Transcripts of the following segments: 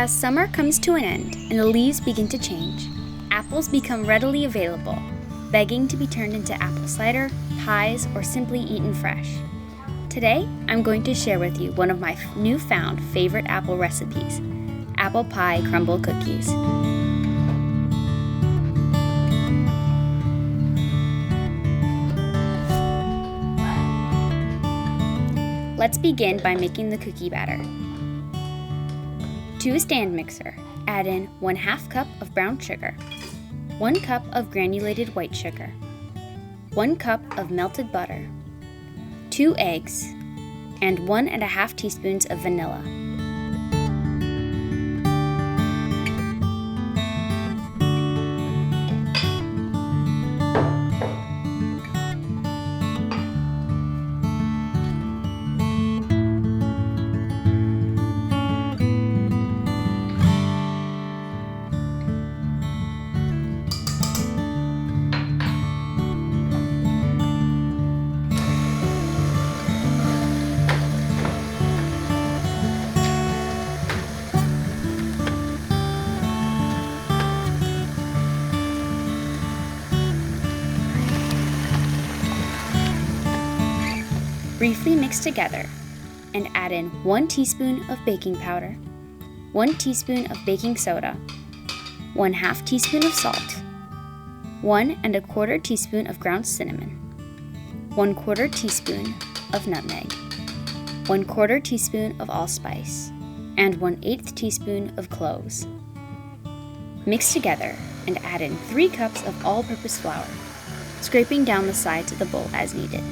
As summer comes to an end and the leaves begin to change, apples become readily available, begging to be turned into apple cider, pies, or simply eaten fresh. Today, I'm going to share with you one of my newfound favorite apple recipes, apple pie crumble cookies. Let's begin by making the cookie batter. To a stand mixer, add in 1/2 cup of brown sugar, 1 cup of granulated white sugar, 1 cup of melted butter, 2 eggs, and 1½ teaspoons of vanilla. Briefly mix together and add in 1 teaspoon of baking powder, 1 teaspoon of baking soda, 1/2 teaspoon of salt, 1¼ teaspoon of ground cinnamon, 1/4 teaspoon of nutmeg, 1/4 teaspoon of allspice, and 1/8 teaspoon of cloves. Mix together and add in 3 cups of all-purpose flour, scraping down the sides of the bowl as needed.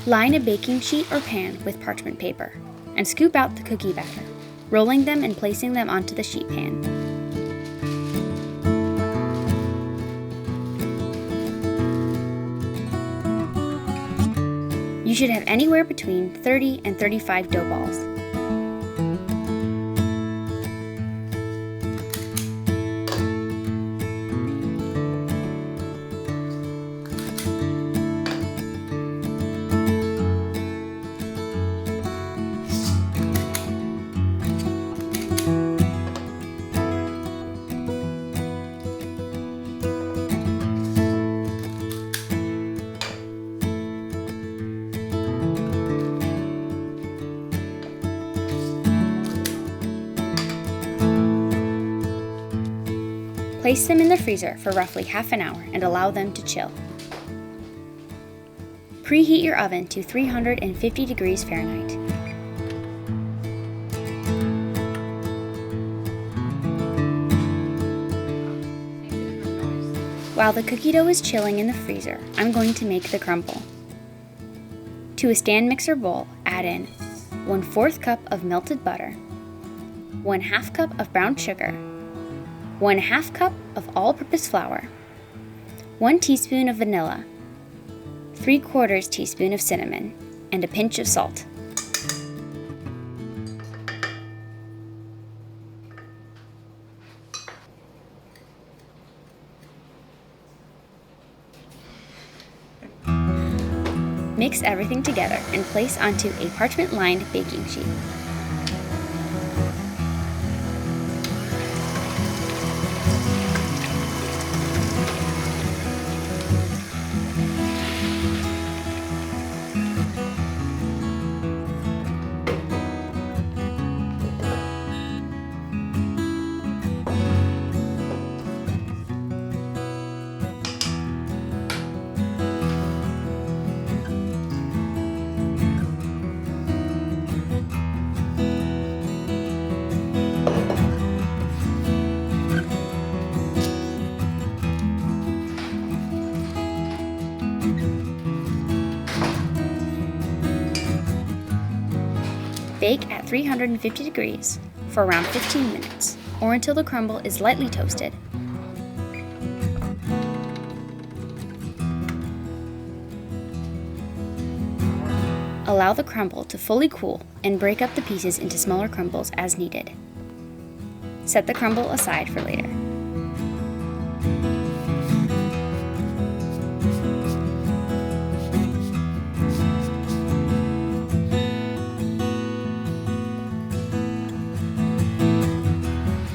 Line a baking sheet or pan with parchment paper and scoop out the cookie batter, rolling them and placing them onto the sheet pan. You should have anywhere between 30 and 35 dough balls. Place them in the freezer for roughly half an hour and allow them to chill. Preheat your oven to 350 degrees Fahrenheit. While the cookie dough is chilling in the freezer, I'm going to make the crumble. To a stand mixer bowl, add in 1/4 cup of melted butter, 1/2 cup of brown sugar, 1/2 cup of all-purpose flour, 1 teaspoon of vanilla, 3/4 teaspoon of cinnamon, and a pinch of salt. Mix everything together and place onto a parchment-lined baking sheet. Bake at 350 degrees for around 15 minutes, or until the crumble is lightly toasted. Allow the crumble to fully cool and break up the pieces into smaller crumbles as needed. Set the crumble aside for later.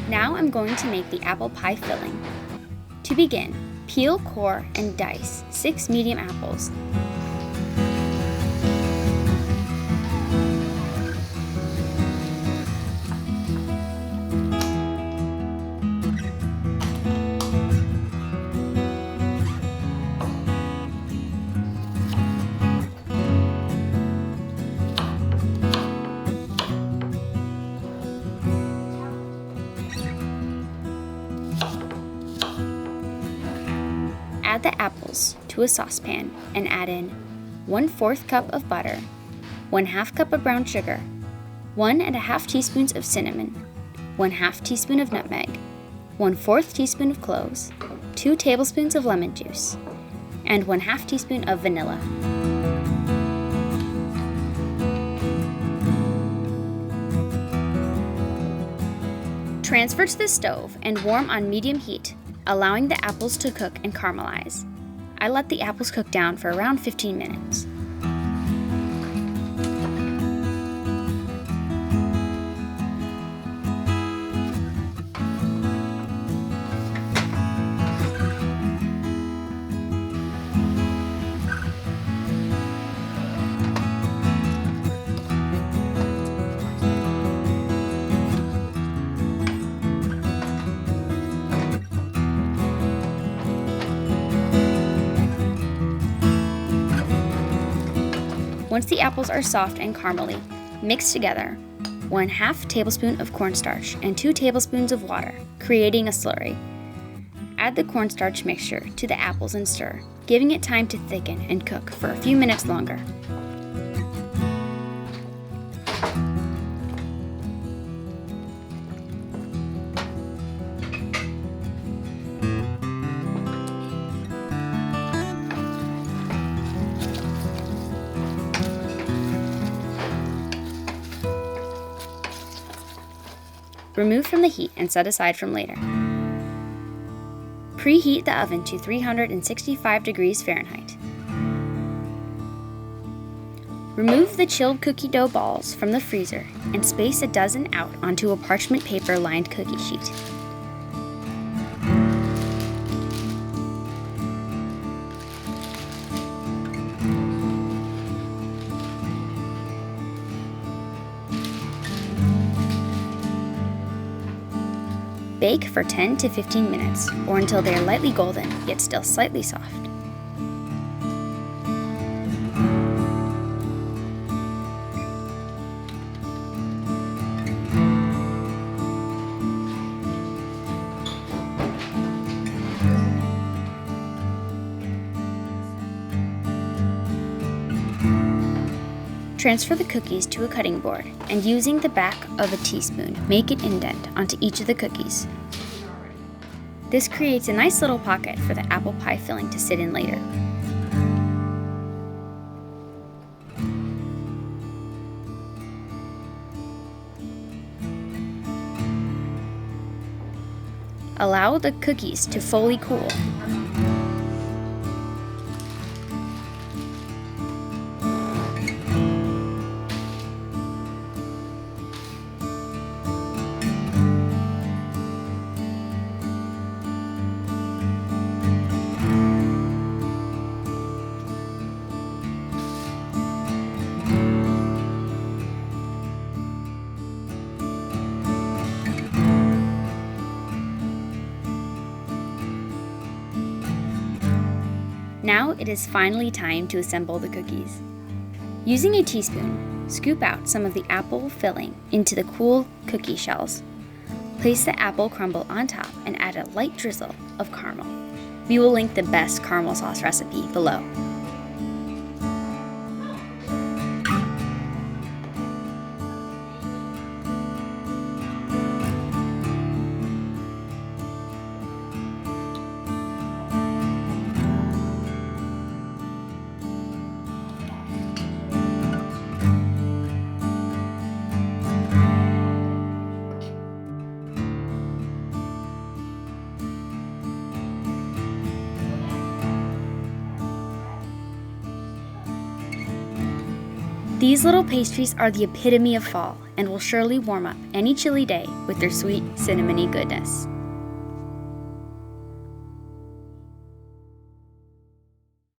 Now I'm going to make the apple pie filling. To begin, peel, core, and dice 6 medium apples. Add the apples to a saucepan and add in 1/4 cup of butter, 1/2 cup of brown sugar, 1½ teaspoons of cinnamon, 1/2 teaspoon of nutmeg, 1/4 teaspoon of cloves, 2 tablespoons of lemon juice, and 1/2 teaspoon of vanilla. Transfer to the stove and warm on medium heat, allowing the apples to cook and caramelize. I let the apples cook down for around 15 minutes. Once the apples are soft and caramely, mix together 1/2 tablespoon of cornstarch and 2 tablespoons of water, creating a slurry. Add the cornstarch mixture to the apples and stir, giving it time to thicken and cook for a few minutes longer. Remove from the heat and set aside from later. Preheat the oven to 365 degrees Fahrenheit. Remove the chilled cookie dough balls from the freezer and space a dozen out onto a parchment paper lined cookie sheet. Bake for 10 to 15 minutes, or until they are lightly golden, yet still slightly soft. Transfer the cookies to a cutting board and using the back of a teaspoon, make an indent onto each of the cookies. This creates a nice little pocket for the apple pie filling to sit in later. Allow the cookies to fully cool. Now it is finally time to assemble the cookies. Using a teaspoon, scoop out some of the apple filling into the cool cookie shells. Place the apple crumble on top and add a light drizzle of caramel. We will link the best caramel sauce recipe below. These little pastries are the epitome of fall and will surely warm up any chilly day with their sweet cinnamony goodness.